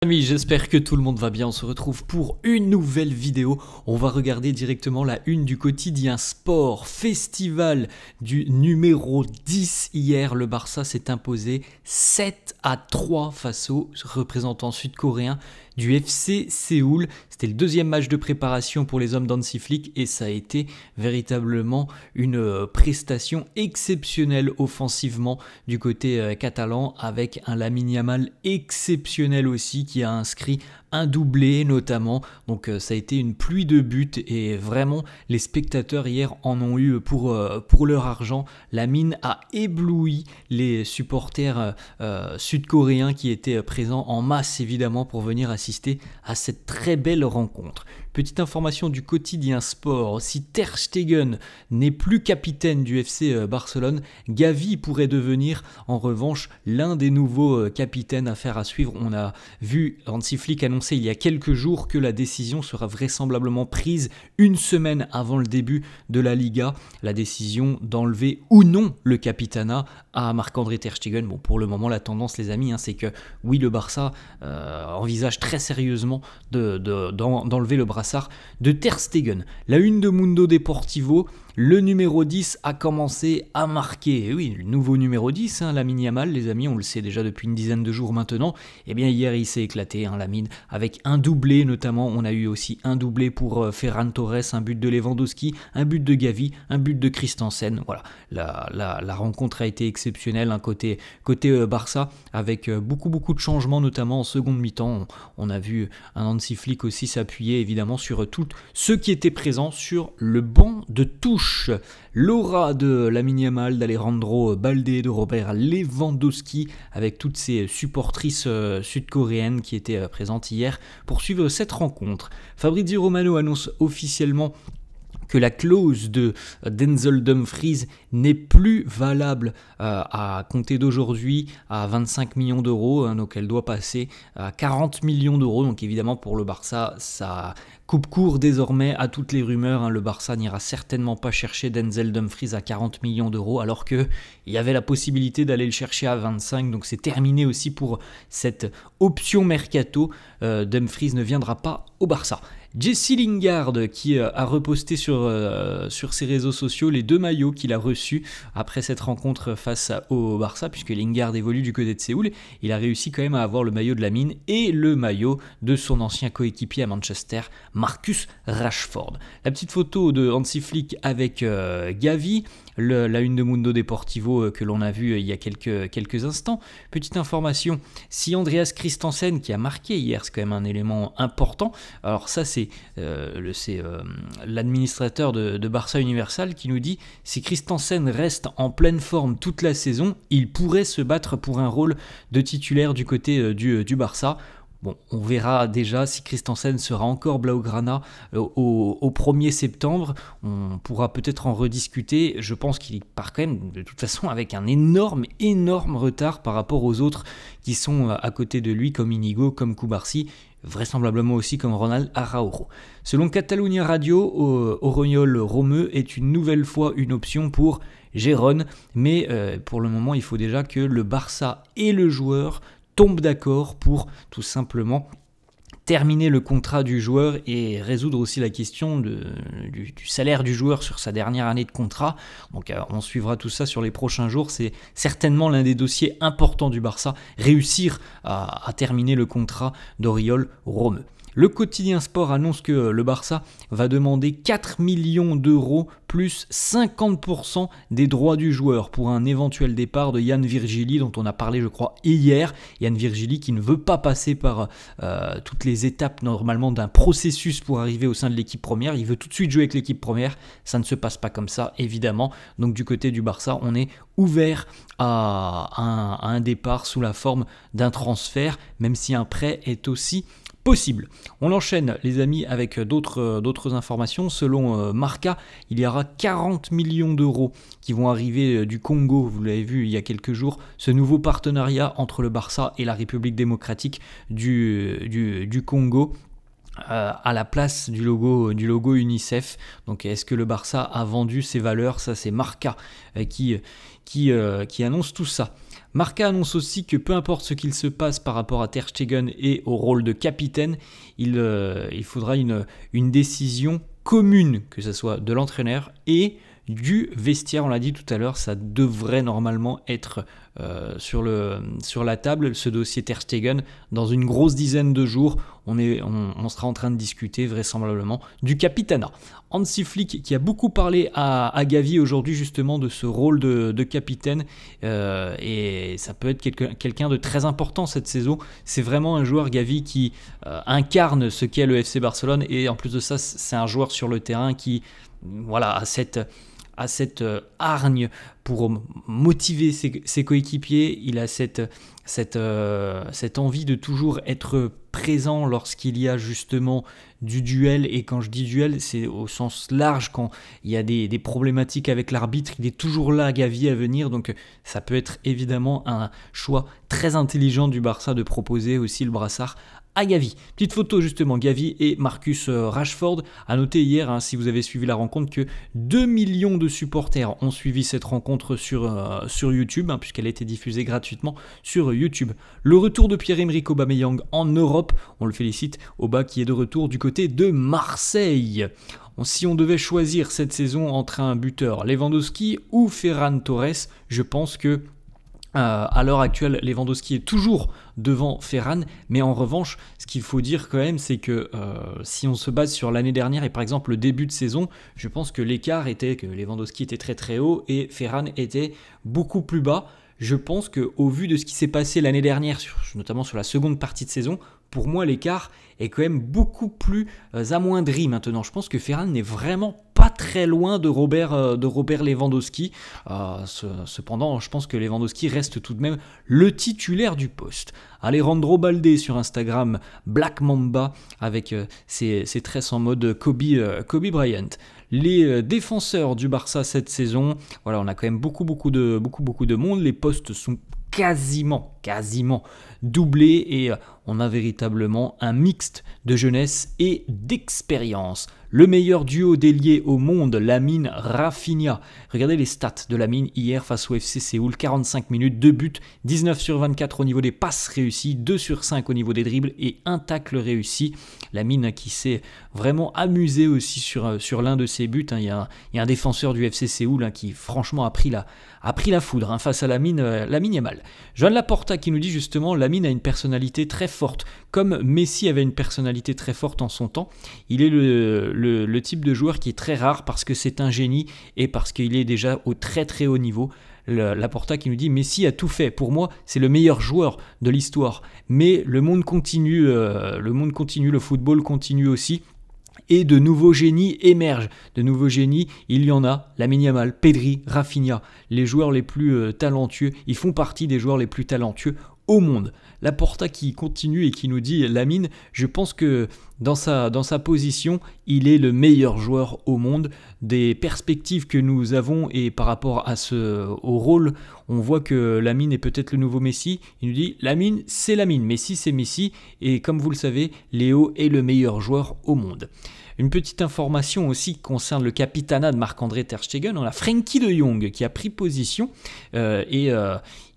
Amis, j'espère que tout le monde va bien. On se retrouve pour une nouvelle vidéo. On va regarder directement la une du quotidien sport. Festival du numéro 10 hier. Le Barça s'est imposé 7-3 face aux représentants sud-coréens du FC Séoul. C'était le deuxième match de préparation pour les hommes d'Hansi Flick et ça a été véritablement une prestation exceptionnelle offensivement du côté catalan, avec un Lamine Yamal exceptionnel aussi qui a inscrit un doublé notamment. Donc ça a été une pluie de buts et vraiment les spectateurs hier en ont eu pour leur argent. Lamine a ébloui les supporters sud-coréens qui étaient présents en masse évidemment pour venir assister à cette très belle rencontre. Petite information du quotidien sport, si Ter Stegen n'est plus capitaine du FC Barcelone, Gavi pourrait devenir en revanche l'un des nouveaux capitaines à faire à suivre. On a vu Hansi Flick annoncer il y a quelques jours que la décision sera vraisemblablement prise une semaine avant le début de la Liga, la décision d'enlever ou non le capitanat à Marc-André Ter Stegen. Bon, pour le moment la tendance les amis, c'est que oui, le Barça envisage très sérieusement d'enlever le brassard de Ter Stegen. La une de Mundo Deportivo, le numéro 10 a commencé à marquer. Et oui, le nouveau numéro 10, Lamine Yamal, les amis, on le sait déjà depuis une dizaine de jours maintenant. Et bien hier, il s'est éclaté, Lamine, avec un doublé notamment. On a eu aussi un doublé pour Ferran Torres, un but de Lewandowski, un but de Gavi, un but de Christensen. Voilà, la rencontre a été exceptionnelle, côté Barça, avec beaucoup de changements, notamment en seconde mi-temps. On a vu un Hansi Flick aussi s'appuyer évidemment sur tous ceux qui étaient présents sur le banc de touche. L'aura de Lamine Yamal, d'Alejandro Balde, de Robert Lewandowski, avec toutes ces supportrices sud-coréennes qui étaient présentes hier pour suivre cette rencontre. Fabrizio Romano annonce officiellement que la clause de Denzel Dumfries n'est plus valable à compter d'aujourd'hui à 25 millions d'euros, donc elle doit passer à 40 millions d'euros. Donc évidemment pour le Barça, ça coupe court désormais à toutes les rumeurs. Le Barça n'ira certainement pas chercher Denzel Dumfries à 40 millions d'euros, alors qu'il y avait la possibilité d'aller le chercher à 25, donc c'est terminé aussi pour cette option mercato. Dumfries ne viendra pas au Barça. Jesse Lingard qui a reposté sur ses réseaux sociaux les deux maillots qu'il a reçus après cette rencontre face au Barça, puisque Lingard évolue du côté de Séoul. Il a réussi quand même à avoir le maillot de Lamine et le maillot de son ancien coéquipier à Manchester, Marcus Rashford. La petite photo de Hansi Flick avec Gavi, la une de Mundo Deportivo que l'on a vue il y a quelques instants. Petite information, si Andreas Christensen qui a marqué hier, c'est quand même un élément important. Alors ça c'est l'administrateur de Barça Universal qui nous dit: si Christensen reste en pleine forme toute la saison, il pourrait se battre pour un rôle de titulaire du côté du Barça. Bon, on verra déjà si Christensen sera encore Blaugrana au 1er septembre. On pourra peut-être en rediscuter. Je pense qu'il part quand même de toute façon avec un énorme retard par rapport aux autres qui sont à côté de lui, comme Inigo, comme Cubarsí, vraisemblablement aussi comme Ronald Araujo. Selon Catalunya Radio, Oriol Romeu est une nouvelle fois une option pour Gérone, mais pour le moment il faut déjà que le Barça et le joueur tombent d'accord pour tout simplement terminer le contrat du joueur et résoudre aussi la question du salaire du joueur sur sa dernière année de contrat. Donc on suivra tout ça sur les prochains jours. C'est certainement l'un des dossiers importants du Barça, réussir à terminer le contrat d'Oriol Romeu. Le quotidien sport annonce que le Barça va demander 4 millions d'euros plus 50% des droits du joueur pour un éventuel départ de Yann Virgili, dont on a parlé je crois hier. Yann Virgili qui ne veut pas passer par toutes les étapes normalement d'un processus pour arriver au sein de l'équipe première. Il veut tout de suite jouer avec l'équipe première. Ça ne se passe pas comme ça évidemment. Donc du côté du Barça, on est ouvert à un départ sous la forme d'un transfert, même si un prêt est aussi possible. On enchaîne les amis avec d'autres informations. Selon Marca, il y aura 40 millions d'euros qui vont arriver du Congo. Vous l'avez vu il y a quelques jours, ce nouveau partenariat entre le Barça et la République démocratique du Congo. À la place du logo UNICEF. Donc est-ce que le Barça a vendu ses valeurs? Ça c'est Marca qui annonce tout ça. Marca annonce aussi que peu importe ce qu'il se passe par rapport à Ter Stegen et au rôle de capitaine, il faudra une décision commune, que ce soit de l'entraîneur et du vestiaire. On l'a dit tout à l'heure, ça devrait normalement être sur la table, ce dossier Ter Stegen. Dans une grosse dizaine de jours, on sera en train de discuter vraisemblablement du capitanat. Hansi Flick qui a beaucoup parlé à Gavi aujourd'hui justement de ce rôle de capitaine, et ça peut être quelqu'un de très important cette saison. C'est vraiment un joueur, Gavi, qui incarne ce qu'est le FC Barcelone, et en plus de ça, c'est un joueur sur le terrain qui a cette hargne pour motiver ses coéquipiers. Il a cette envie de toujours être présent lorsqu'il y a justement du duel, et quand je dis duel, c'est au sens large, quand il y a des problématiques avec l'arbitre, il est toujours là, Gavi, à venir. Donc ça peut être évidemment un choix très intelligent du Barça de proposer aussi le brassard à Gavi. Petite photo justement, Gavi et Marcus Rashford. A noter hier, si vous avez suivi la rencontre, que 2 millions de supporters ont suivi cette rencontre sur YouTube, puisqu'elle a été diffusée gratuitement sur YouTube. Le retour de Pierre-Emerick Aubameyang en Europe, on le félicite, Auba qui est de retour du côté de Marseille. Si on devait choisir cette saison entre un buteur, Lewandowski ou Ferran Torres, je pense que à l'heure actuelle, Lewandowski est toujours devant Ferran, mais en revanche, ce qu'il faut dire quand même, c'est que si on se base sur l'année dernière et par exemple le début de saison, je pense que l'écart était que Lewandowski était très très haut et Ferran était beaucoup plus bas. Je pense qu'au vu de ce qui s'est passé l'année dernière, notamment sur la seconde partie de saison, pour moi l'écart est quand même beaucoup plus amoindri maintenant. Je pense que Ferran n'est vraiment pas très loin de Robert Lewandowski. Cependant, je pense que Lewandowski reste tout de même le titulaire du poste. Alejandro Balde sur Instagram, Black Mamba, avec ses tresses en mode Kobe Bryant. Les défenseurs du Barça cette saison, voilà, on a quand même beaucoup de monde. Les postes sont quasiment doublés, et on a véritablement un mixte de jeunesse et d'expérience. Le meilleur duo d'ailier au monde, Lamine Rafinha. Regardez les stats de Lamine hier face au FC Séoul, 45 minutes, 2 buts, 19 sur 24 au niveau des passes réussies, 2 sur 5 au niveau des dribbles et 1 tacle réussi. Lamine qui s'est vraiment amusé aussi sur l'un de ses buts. Il y a un défenseur du FC Séoul qui franchement a pris la foudre face à Lamine Yamal. Joan Laporta qui nous dit justement, Lamine a une personnalité très forte, comme Messi avait une personnalité très forte en son temps. Il est le type de joueur qui est très rare parce que c'est un génie et parce qu'il est déjà au très très haut niveau. Laporta qui nous dit, Messi a tout fait, pour moi c'est le meilleur joueur de l'histoire, mais le monde continue, le football continue aussi. Et de nouveaux génies émergent. De nouveaux génies, il y en a. Lamine Yamal, Pedri, Rafinha, les joueurs les plus talentueux. Ils font partie des joueurs les plus talentueux au monde. Laporta qui continue et qui nous dit, Lamine, je pense que dans sa position, il est le meilleur joueur au monde. Des perspectives que nous avons et par rapport au rôle, on voit que Lamine est peut-être le nouveau Messi. Il nous dit, Lamine, c'est Lamine, Messi, c'est Messi. Et comme vous le savez, Léo est le meilleur joueur au monde. Une petite information aussi qui concerne le capitanat de Marc-André Ter Stegen. On a Frenkie de Jong qui a pris position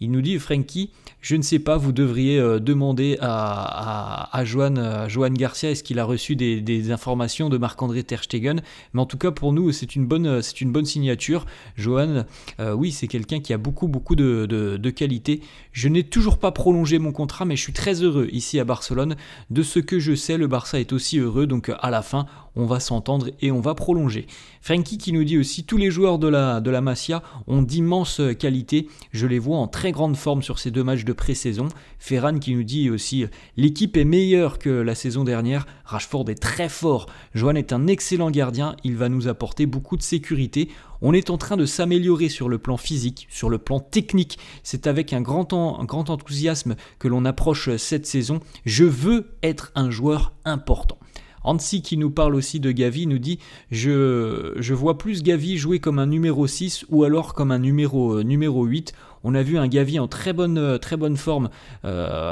il nous dit, Frenkie, je ne sais pas, vous devriez demander à Joan Garcia est-ce qu'il a reçu des informations de Marc-André Ter Stegen, mais en tout cas pour nous c'est une bonne signature. Joan, oui, c'est quelqu'un qui a beaucoup de qualité. Je n'ai toujours pas prolongé mon contrat, mais je suis très heureux ici à Barcelone. De ce que je sais, le Barça est aussi heureux, donc à la fin on va s'entendre et on va prolonger. Frenkie qui nous dit aussi, tous les joueurs de la Masia ont d'immenses qualités, je les vois en très grande forme sur ces 2 matchs de pré-saison. Ferran qui nous dit aussi, l'équipe est meilleure que la saison dernière, Rashford est très fort, Joan est un excellent gardien, il va nous apporter beaucoup de sécurité. On est en train de s'améliorer sur le plan physique, sur le plan technique. C'est avec un grand enthousiasme que l'on approche cette saison. Je veux être un joueur important. Hansi qui nous parle aussi de Gavi nous dit, je vois plus Gavi jouer comme un numéro 6 ou alors comme un numéro 8. On a vu un Gavi en très bonne forme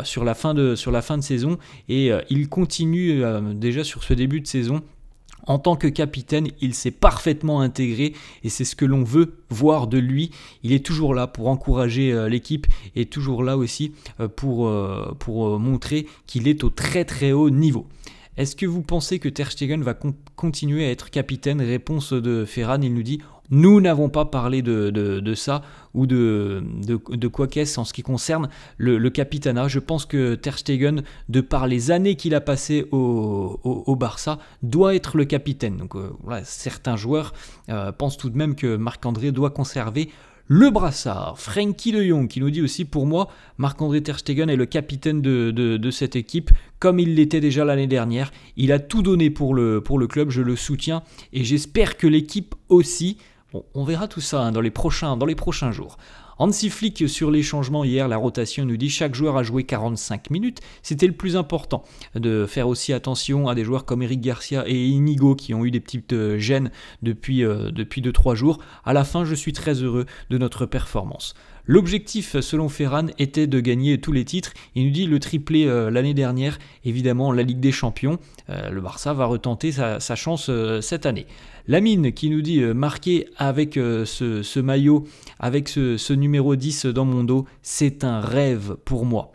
sur la fin de saison et il continue déjà sur ce début de saison En tant que capitaine, il s'est parfaitement intégré et c'est ce que l'on veut voir de lui. Il est toujours là pour encourager l'équipe et toujours là aussi pour montrer qu'il est au très très haut niveau. Est-ce que vous pensez que Ter Stegen va continuer à être capitaine? Réponse de Ferran, il nous dit « Nous n'avons pas parlé de ça ou de quoi qu'est-ce en ce qui concerne le capitanat. Je pense que Ter Stegen, de par les années qu'il a passées au Barça, doit être le capitaine. » Donc voilà, certains joueurs pensent tout de même que Marc-André doit conserver le brassard. Frenkie de Jong qui nous dit aussi, pour moi, Marc-André Ter Stegen est le capitaine de cette équipe, comme il l'était déjà l'année dernière. Il a tout donné pour le club, je le soutiens, et j'espère que l'équipe aussi. Bon, on verra tout ça dans les prochains jours. Hansi Flick sur les changements hier, la rotation nous dit chaque joueur a joué 45 minutes. C'était le plus important, de faire aussi attention à des joueurs comme Eric Garcia et Inigo qui ont eu des petites gênes depuis 2-3 jours. À la fin, je suis très heureux de notre performance. L'objectif, selon Ferran, était de gagner tous les titres. Il nous dit le triplé l'année dernière, évidemment la Ligue des Champions. Le Barça va retenter sa chance cette année. Lamine qui nous dit marqué avec ce maillot, avec ce numéro 10 dans mon dos, c'est un rêve pour moi.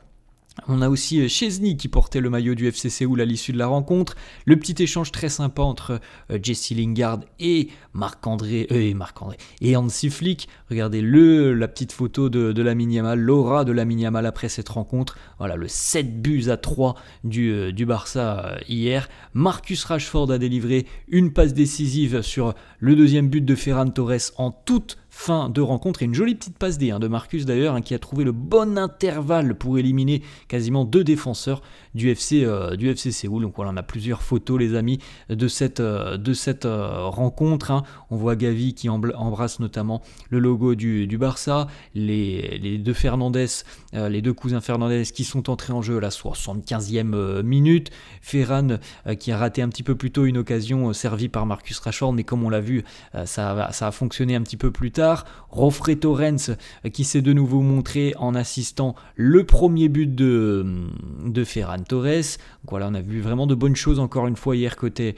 On a aussi Chesney qui portait le maillot du FC Séoul à l'issue de la rencontre. Le petit échange très sympa entre Jesse Lingard et Marc-André et Hansi Flick. Regardez la petite photo de Lamine Yamal, l'aura de Lamine Yamal après cette rencontre. Voilà, le 7-3 du Barça hier. Marcus Rashford a délivré une passe décisive sur le deuxième but de Ferran Torres en toute fin de rencontre, et une jolie petite passe D de Marcus d'ailleurs, qui a trouvé le bon intervalle pour éliminer quasiment 2 défenseurs du FC Séoul. Donc voilà, on a plusieurs photos les amis de cette rencontre. On voit Gavi qui embrasse notamment le logo du Barça, les deux Fernandez, les deux cousins Fernandez qui sont entrés en jeu à la 75e minute. Ferran qui a raté un petit peu plus tôt une occasion servie par Marcus Rashford, mais comme on l'a vu, ça a fonctionné un petit peu plus tard. Rofre Torrens qui s'est de nouveau montré en assistant le premier but de Ferran Torres. Donc voilà, on a vu vraiment de bonnes choses encore une fois hier côté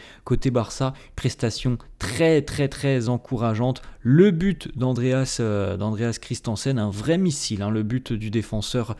Barça. Prestation très encourageante. Le but d'Andreas Christensen, un vrai missile, le but du défenseur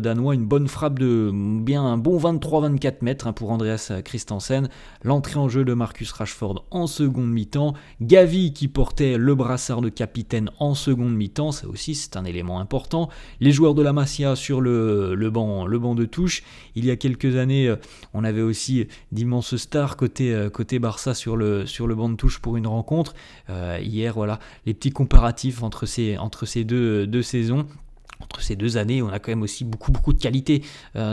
danois, une bonne frappe de bien un bon 23-24 mètres pour Andreas Christensen. L'entrée en jeu de Marcus Rashford en seconde mi-temps. Gavi qui portait le brassard de capitaine en seconde mi-temps, ça aussi c'est un élément important. Les joueurs de la Masia sur le banc de touche. Il y a quelques années, on avait aussi d'immenses stars côté Barça sur le banc de touche pour une rencontre. Hier, voilà, les petits comparatifs entre ces deux saisons. Entre ces 2 années, on a quand même aussi beaucoup de qualité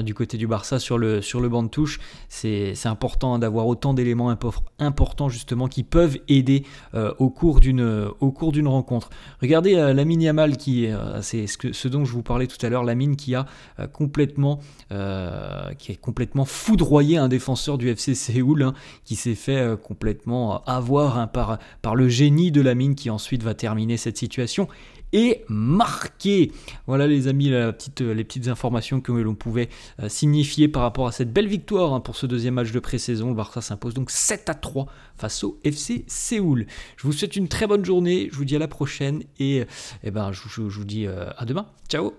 du côté du Barça sur le banc de touche. C'est important d'avoir autant d'éléments importants justement qui peuvent aider au cours d'une rencontre. Regardez Lamine Yamal c'est ce dont je vous parlais tout à l'heure, Lamine qui a complètement foudroyé un défenseur du FC Séoul, qui s'est fait complètement avoir par le génie de Lamine qui ensuite va terminer cette situation et marqué. Voilà les amis, les petites informations que l'on pouvait signifier par rapport à cette belle victoire pour ce deuxième match de pré-saison. Le Barça s'impose donc 7-3 face au FC Séoul. Je vous souhaite une très bonne journée, je vous dis à la prochaine et je vous dis à demain. Ciao.